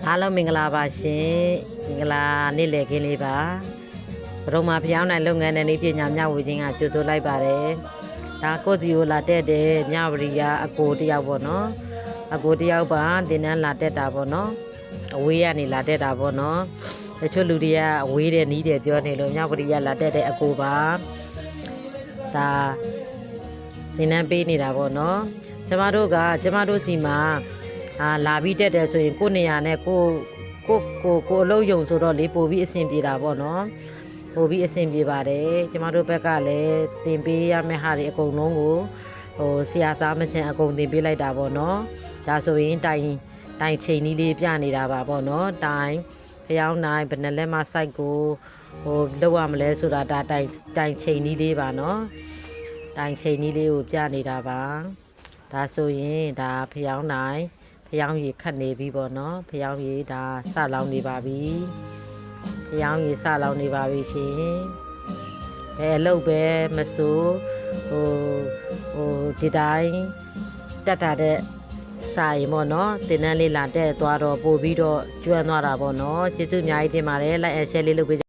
အားလုံးမင်္ဂလာပါရှင်မင်္ဂလာနေ့လည်ခင်းလေးပါဘရုံမှာဖျောင်းနိုင်လုပ်ငန်းနဲ့နေပညာမျှဝေခြင်းကကြိုဆိုလိုက်ပါတယ်ဒါကိုတီယိုလာတက်တဲ့မြဝရီယာအကိုတယောက်ပေါ့နော်အကိုတယောက်ပါသင်တန်းလာတက်တာပေါ့နော်အဝေးကနေလာတက်တာပေါ့နော်တချို့လူတွေကအဝေးတဲ့နီးတယ်ပြောနေလို့မြဝရီယာလာတက်တဲ့အကိုပါဒါသင်တန်းပေးနေတာပေါ့နော်ကျမတို့စီမှာလာပြီးတက်တယ်ဆိုရင်ကိုနေရာနဲ့ကိုအလုပ်ယုံဆိုတော့လေပို့ပြီးအဆင်ပြေတာပေါ့နော်ပို့ပြီးအဆင်ပြေပါတယ်ကျမတို့ဘက်ကလည်းတင်ပေးရမယ့်ဟာတွေအကုန်လုံးကိုဆရာသားမချင်းအကုန်တင်ပေးလိုက်တာပေါ့နော်ဒါဆိုရင်တိုင်ချိန်ကြီးလေးပြနေတာပါပေါ့နော်တိုင်ဖျောင်းနိုင်ဘယ်နှလက်မှစိုက်ကိုလောက်ရမလဲဆိုတာဒါတိုင်ချိန်ကြီးလေးပါနော်တိုင်ချိန်ကြီးလေးကိုပြနေတာပါဒါဆိုရင်ဒါဖျောင်းနိုင်ဖျောင်းရည်ခတ်နေပြီပေါ့နော်ဖျောင်းရည်ဒါစလောင်းနေပါပြီဖျောင်းရည်စလောင်းနေပါပြီရှင်ဘယ်အလုပ်ပဲမဆိုဒီတိုင်းတက်တာတဲ့စာရင်ပေါ့နော်တင်တန်းလေးလာတက်သွားတော့ပို့ပြီးတော့ကျွမ်းသွားတာပေါ့နော်ကျေးဇူးအများကြီးတင်ပါတယ် like and share လေးလုပ်ပေး